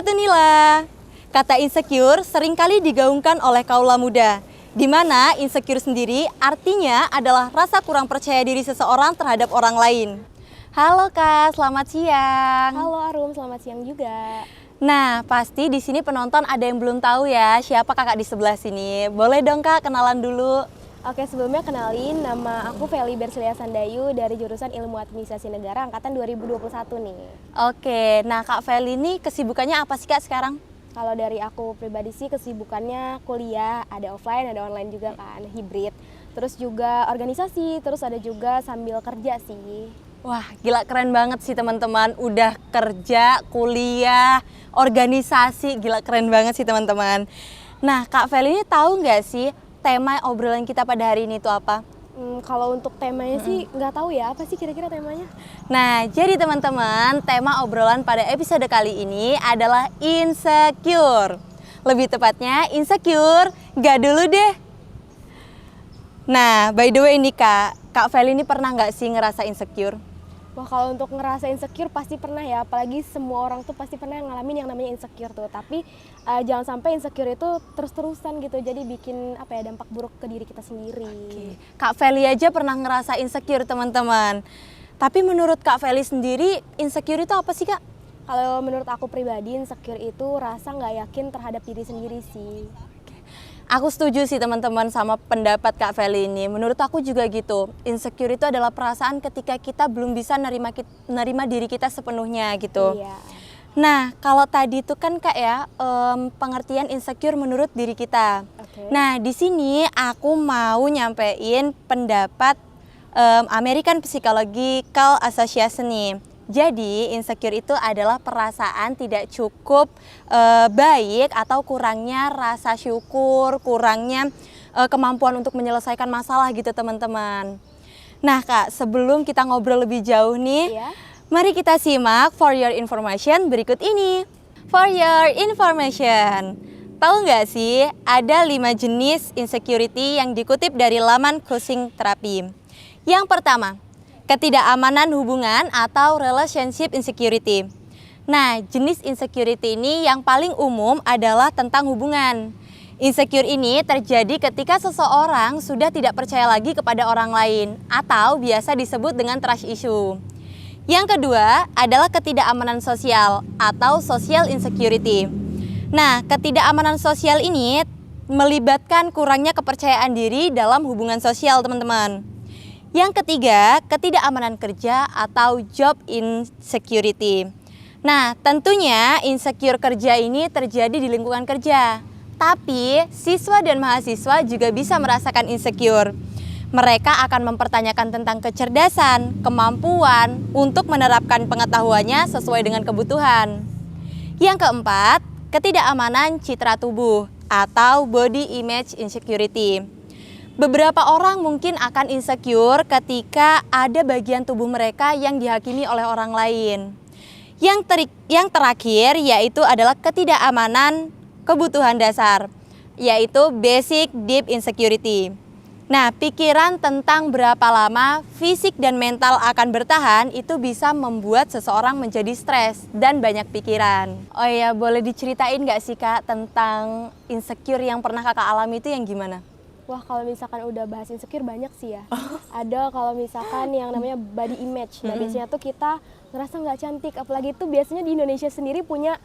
Sobat Unila, kata insecure seringkali digaungkan oleh kaula muda, di mana insecure sendiri artinya adalah rasa kurang percaya diri seseorang terhadap orang lain. Halo Kak, selamat siang. Halo Arum, selamat siang juga. Nah, pasti di sini penonton ada yang belum tahu ya siapa kakak di sebelah sini. Boleh dong Kak kenalan dulu. Oke, sebelumnya kenalin, nama aku Feli Berselia Sandayu dari jurusan Ilmu Administrasi Negara angkatan 2021 nih. Oke, nah Kak Feli ini kesibukannya apa sih Kak sekarang? Kalau dari aku pribadi sih kesibukannya kuliah, ada offline, ada online juga kan, hibrid. Terus juga organisasi, terus ada juga sambil kerja sih. Wah, gila keren banget sih teman-teman. Udah kerja, kuliah, organisasi, gila keren banget sih teman-teman. Nah, Kak Feli ini tahu nggak sih tema obrolan kita pada hari ini itu apa? Kalau untuk temanya sih nggak tahu ya, apa sih kira-kira temanya? Nah, jadi teman-teman, tema obrolan pada episode kali ini adalah insecure. Lebih tepatnya, insecure nggak dulu deh. Nah, by the way ini Kak Feli ini pernah nggak sih ngerasa insecure? Wah, kalau untuk ngerasa insecure pasti pernah ya, apalagi semua orang tuh pasti pernah ngalamin yang namanya insecure tuh. Tapi jangan sampai insecure itu terus-terusan gitu, jadi bikin apa ya, dampak buruk ke diri kita sendiri. Oke. Kak Feli aja pernah ngerasa insecure teman-teman. Tapi menurut Kak Feli sendiri, insecure itu apa sih Kak? Kalau menurut aku pribadi, insecure itu rasa nggak yakin terhadap diri sendiri sih. Aku setuju sih teman-teman sama pendapat Kak Feli ini. Menurut aku juga gitu. Insecure itu adalah perasaan ketika kita belum bisa nerima diri kita sepenuhnya gitu. Iya. Nah, kalau tadi itu kan Kak ya, pengertian insecure menurut diri kita. Oke. Nah, di sini aku mau nyampein pendapat American Psychological Association nih. Jadi, insecure itu adalah perasaan tidak cukup baik atau kurangnya rasa syukur, kurangnya kemampuan untuk menyelesaikan masalah gitu teman-teman. Nah Kak, sebelum kita ngobrol lebih jauh nih, Iya. mari kita simak for your information berikut ini. For your information, tahu nggak sih ada 5 jenis insecurity yang dikutip dari laman Cushing Therapy. Yang pertama, ketidakamanan hubungan atau relationship insecurity. Nah, jenis insecurity ini yang paling umum adalah tentang hubungan. Insecure ini terjadi ketika seseorang sudah tidak percaya lagi kepada orang lain atau biasa disebut dengan trust issue. Yang kedua adalah ketidakamanan sosial atau social insecurity. Nah, ketidakamanan sosial ini melibatkan kurangnya kepercayaan diri dalam hubungan sosial, teman-teman. Yang ketiga, ketidakamanan kerja atau job insecurity. Nah, tentunya insecure kerja ini terjadi di lingkungan kerja. Tapi, siswa dan mahasiswa juga bisa merasakan insecure. Mereka akan mempertanyakan tentang kecerdasan, kemampuan untuk menerapkan pengetahuannya sesuai dengan kebutuhan. Yang keempat, ketidakamanan citra tubuh atau body image insecurity. Beberapa orang mungkin akan insecure ketika ada bagian tubuh mereka yang dihakimi oleh orang lain. Yang terakhir yaitu adalah ketidakamanan kebutuhan dasar, yaitu basic deep insecurity. Nah, pikiran tentang berapa lama fisik dan mental akan bertahan itu bisa membuat seseorang menjadi stres dan banyak pikiran. Oh iya, boleh diceritain nggak sih Kak tentang insecure yang pernah Kakak alami itu yang gimana? Wah, kalau misalkan udah bahas insecure banyak sih ya. Ada kalau misalkan yang namanya body image. Nah, biasanya tuh kita ngerasa nggak cantik. Apalagi tuh biasanya di Indonesia sendiri punya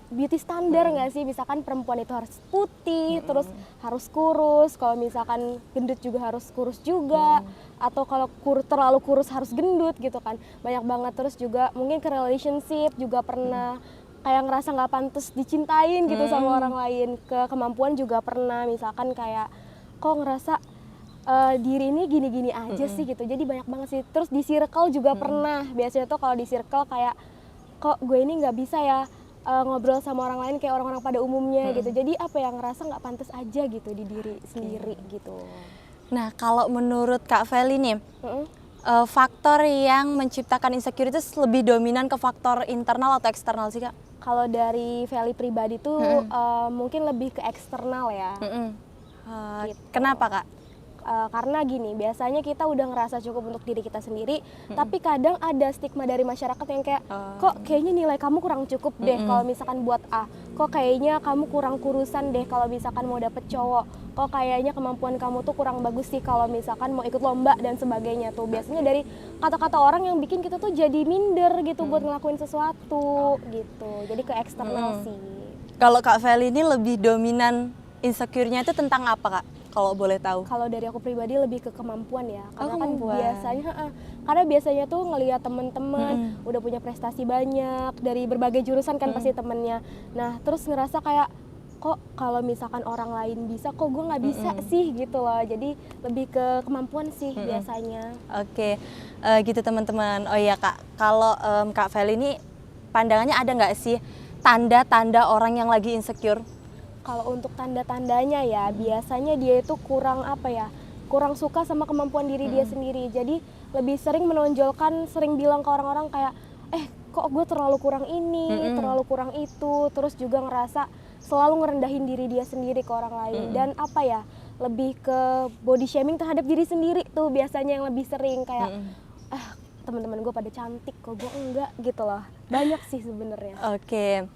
beauty standar nggak sih? Misalkan perempuan itu harus putih, terus harus kurus. Kalau misalkan gendut juga harus kurus juga. Atau kalau terlalu kurus harus gendut gitu kan. Banyak banget. Terus juga mungkin ke relationship juga pernah kayak ngerasa nggak pantas dicintain gitu sama orang lain. Ke kemampuan juga pernah, misalkan kayak kok ngerasa diri ini gini-gini aja sih gitu. Jadi banyak banget sih. Terus di circle juga pernah. Biasanya tuh kalau di circle kayak kok gue ini nggak bisa ya ngobrol sama orang lain kayak orang-orang pada umumnya gitu. Jadi apa yang ngerasa nggak pantas aja gitu di diri sendiri gitu. Nah, kalau menurut Kak Feli nih, faktor yang menciptakan insecure itu lebih dominan ke faktor internal atau eksternal sih Kak? Kalau dari Feli pribadi tuh mungkin lebih ke eksternal ya. Kenapa Kak? Karena gini, biasanya kita udah ngerasa cukup untuk diri kita sendiri, tapi kadang ada stigma dari masyarakat yang kayak, kok kayaknya nilai kamu kurang cukup deh kalau misalkan buat A, kok kayaknya kamu kurang kurusan deh kalau misalkan mau dapet cowok, kok kayaknya kemampuan kamu tuh kurang bagus sih kalau misalkan mau ikut lomba dan sebagainya tuh. Biasanya dari kata-kata orang yang bikin kita tuh jadi minder gitu buat ngelakuin sesuatu gitu, jadi ke eksternal sih. Kalau Kak Feli ini lebih dominan insecure-nya itu tentang apa, Kak? Kalau boleh tahu. Kalau dari aku pribadi lebih ke kemampuan ya, karena kemampuan. kan biasanya tuh ngelihat teman-teman udah punya prestasi banyak dari berbagai jurusan kan pasti temennya. Nah terus ngerasa kayak kok kalau misalkan orang lain bisa, kok gue nggak bisa sih gitu loh. Jadi lebih ke kemampuan sih biasanya. Oke, gitu teman-teman. Oh iya Kak, kalau Kak Feli ini pandangannya ada nggak sih tanda-tanda orang yang lagi insecure? Kalau untuk tanda-tandanya ya, biasanya dia itu kurang suka sama kemampuan diri dia sendiri. Jadi lebih sering menonjolkan, sering bilang ke orang-orang kayak, kok gue terlalu kurang ini, terlalu kurang itu. Terus juga ngerasa selalu ngerendahin diri dia sendiri ke orang lain. Dan lebih ke body shaming terhadap diri sendiri tuh biasanya yang lebih sering. Kayak, teman-teman gue pada cantik, kok gue enggak gitu loh. Banyak sih sebenarnya. Oke.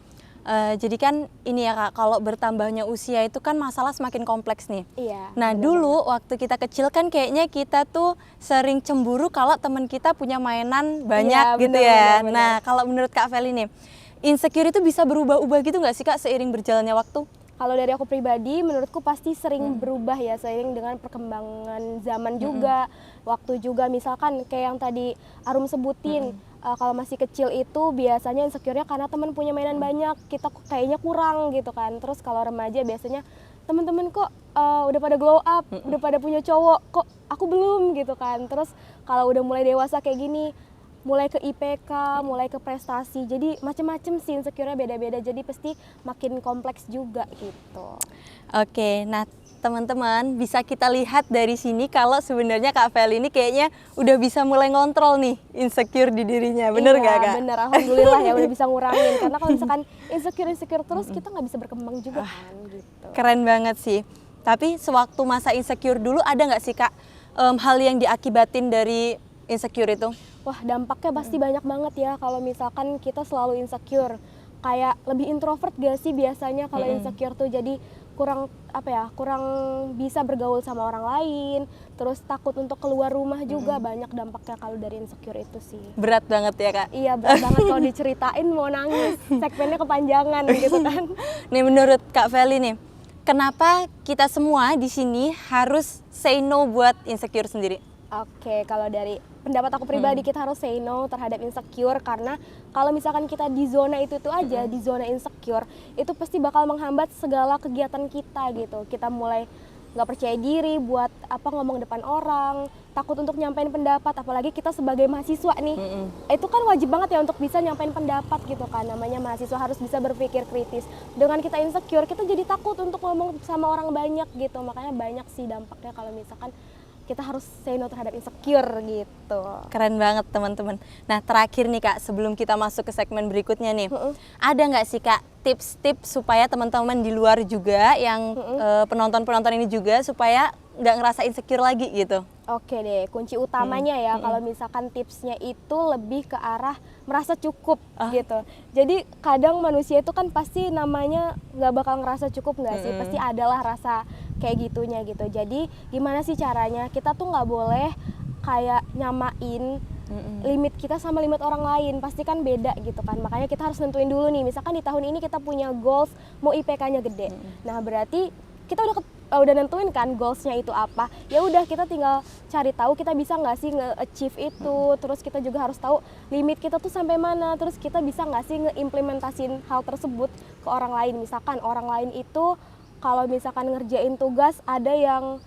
Jadi kan ini ya Kak, kalau bertambahnya usia itu kan masalah semakin kompleks nih. Iya. Nah dulu waktu kita kecil kan kayaknya kita tuh sering cemburu kalau teman kita punya mainan banyak gitu ya. Bener. Nah kalau menurut Kak Feli nih, insecure itu bisa berubah-ubah gitu nggak sih Kak seiring berjalannya waktu? Kalau dari aku pribadi, menurutku pasti sering berubah ya seiring dengan perkembangan zaman juga, waktu juga. Misalkan kayak yang tadi Arum sebutin, kalau masih kecil itu biasanya insecure-nya karena teman punya mainan banyak, kita kayaknya kurang gitu kan. Terus kalau remaja biasanya teman-teman kok udah pada glow up, udah pada punya cowok, kok aku belum gitu kan. Terus kalau udah mulai dewasa kayak gini, mulai ke IPK, mulai ke prestasi, jadi macem-macem sih insecure-nya beda-beda, jadi pasti makin kompleks juga gitu. Oke, nah teman-teman bisa kita lihat dari sini kalau sebenarnya Kak Feli ini kayaknya udah bisa mulai ngontrol nih insecure di dirinya, bener nggak Kak? Bener, alhamdulillah ya udah bisa ngurangin, karena kalau misalkan insecure terus kita nggak bisa berkembang juga kan gitu. Keren banget sih, tapi sewaktu masa insecure dulu ada nggak sih Kak hal yang diakibatin dari insecure itu? Wah, dampaknya pasti banyak banget ya kalau misalkan kita selalu insecure. Kayak lebih introvert gak sih biasanya kalau insecure tuh, jadi kurang bisa bergaul sama orang lain, terus takut untuk keluar rumah juga. Banyak dampaknya kalau dari insecure itu sih. Berat banget ya Kak? Iya, berat banget kalau diceritain mau nangis, segmennya kepanjangan gitu kan. Nih menurut Kak Feli nih, kenapa kita semua di sini harus say no buat insecure sendiri? Oke, kalau dari pendapat aku pribadi kita harus say no terhadap insecure, karena kalau misalkan kita di zona itu aja, di zona insecure, itu pasti bakal menghambat segala kegiatan kita gitu. Kita mulai nggak percaya diri buat ngomong depan orang, takut untuk nyampein pendapat, apalagi kita sebagai mahasiswa nih. Itu kan wajib banget ya untuk bisa nyampein pendapat gitu kan, namanya mahasiswa harus bisa berpikir kritis. Dengan kita insecure, kita jadi takut untuk ngomong sama orang banyak gitu, makanya banyak sih dampaknya kalau misalkan kita harus say no terhadap insecure gitu. Keren banget teman-teman. Nah terakhir nih Kak, sebelum kita masuk ke segmen berikutnya nih, ada nggak sih Kak tips-tips supaya teman-teman di luar juga yang penonton-penonton ini juga supaya nggak ngerasa insecure lagi gitu? Oke deh, kunci utamanya ya kalau misalkan tipsnya itu lebih ke arah merasa cukup gitu. Jadi kadang manusia itu kan pasti namanya nggak bakal ngerasa cukup nggak sih? Pasti adalah rasa kayak gitunya gitu. Jadi gimana sih caranya? Kita tuh nggak boleh kayak nyamain limit kita sama limit orang lain, pasti kan beda gitu kan. Makanya kita harus nentuin dulu nih, misalkan di tahun ini kita punya goals mau IPK-nya gede. Nah berarti kita udah nentuin kan goalsnya itu apa. Ya udah kita tinggal cari tahu kita bisa nggak sih nge-achieve itu. Terus kita juga harus tahu limit kita tuh sampai mana. Terus kita bisa nggak sih nge-implementasin hal tersebut ke orang lain. Misalkan orang lain itu kalau misalkan ngerjain tugas ada yang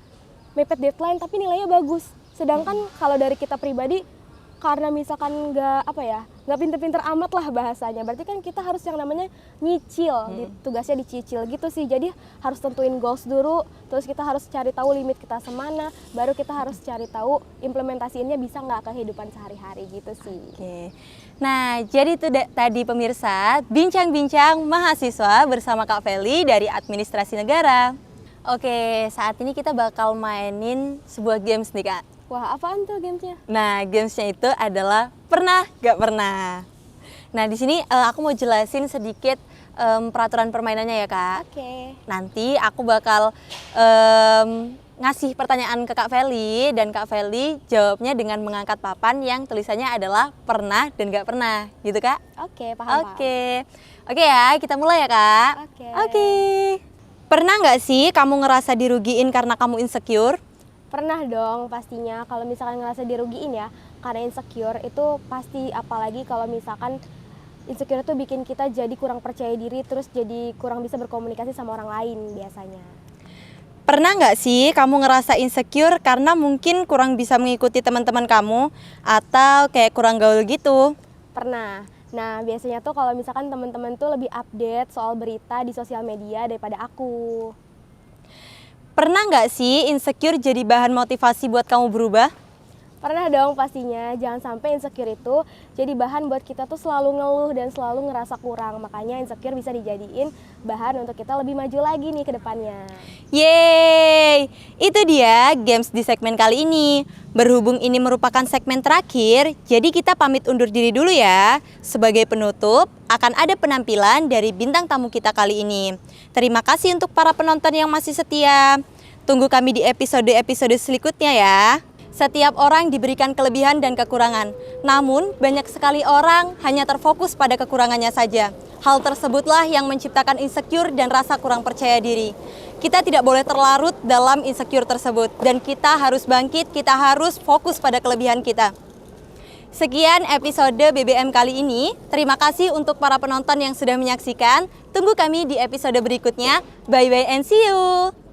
mepet deadline tapi nilainya bagus. Sedangkan kalau dari kita pribadi, karena misalkan nggak pinter-pinter amat lah bahasanya, berarti kan kita harus yang namanya nyicil, tugasnya dicicil gitu sih. Jadi harus tentuin goals dulu, terus kita harus cari tahu limit kita semana, baru kita harus cari tahu implementasiinnya bisa nggak ke kehidupan sehari-hari gitu sih. Oke. Nah, jadi itu tadi pemirsa, bincang-bincang mahasiswa bersama Kak Feli dari Administrasi Negara. Oke, saat ini kita bakal mainin sebuah games nih Kak. Wah, apaan tuh gamesnya? Nah, gamesnya itu adalah pernah gak pernah. Nah, di sini aku mau jelasin sedikit peraturan permainannya ya Kak. Oke. Nanti aku bakal ngasih pertanyaan ke Kak Feli dan Kak Feli jawabnya dengan mengangkat papan yang tulisannya adalah pernah dan gak pernah, gitu Kak? Oke, paham. Oke ya, kita mulai ya Kak. Oke. Pernah nggak sih kamu ngerasa dirugiin karena kamu insecure? Pernah dong pastinya kalau misalkan ngerasa dirugiin ya karena insecure itu pasti, apalagi kalau misalkan insecure itu bikin kita jadi kurang percaya diri, terus jadi kurang bisa berkomunikasi sama orang lain biasanya. Pernah nggak sih kamu ngerasa insecure karena mungkin kurang bisa mengikuti teman-teman kamu atau kayak kurang gaul gitu? Pernah. Nah, biasanya tuh kalau misalkan teman-teman tuh lebih update soal berita di sosial media daripada aku. Pernah nggak sih insecure jadi bahan motivasi buat kamu berubah? Pernah dong pastinya, jangan sampai insecure itu jadi bahan buat kita tuh selalu ngeluh dan selalu ngerasa kurang. Makanya insecure bisa dijadiin bahan untuk kita lebih maju lagi nih ke depannya. Yeay, itu dia games di segmen kali ini. Berhubung ini merupakan segmen terakhir, jadi kita pamit undur diri dulu ya. Sebagai penutup, akan ada penampilan dari bintang tamu kita kali ini. Terima kasih untuk para penonton yang masih setia. Tunggu kami di episode-episode selanjutnya ya. Setiap orang diberikan kelebihan dan kekurangan. Namun, banyak sekali orang hanya terfokus pada kekurangannya saja. Hal tersebutlah yang menciptakan insecure dan rasa kurang percaya diri. Kita tidak boleh terlarut dalam insecure tersebut. Dan kita harus bangkit, kita harus fokus pada kelebihan kita. Sekian episode BBM kali ini. Terima kasih untuk para penonton yang sudah menyaksikan. Tunggu kami di episode berikutnya. Bye-bye and see you!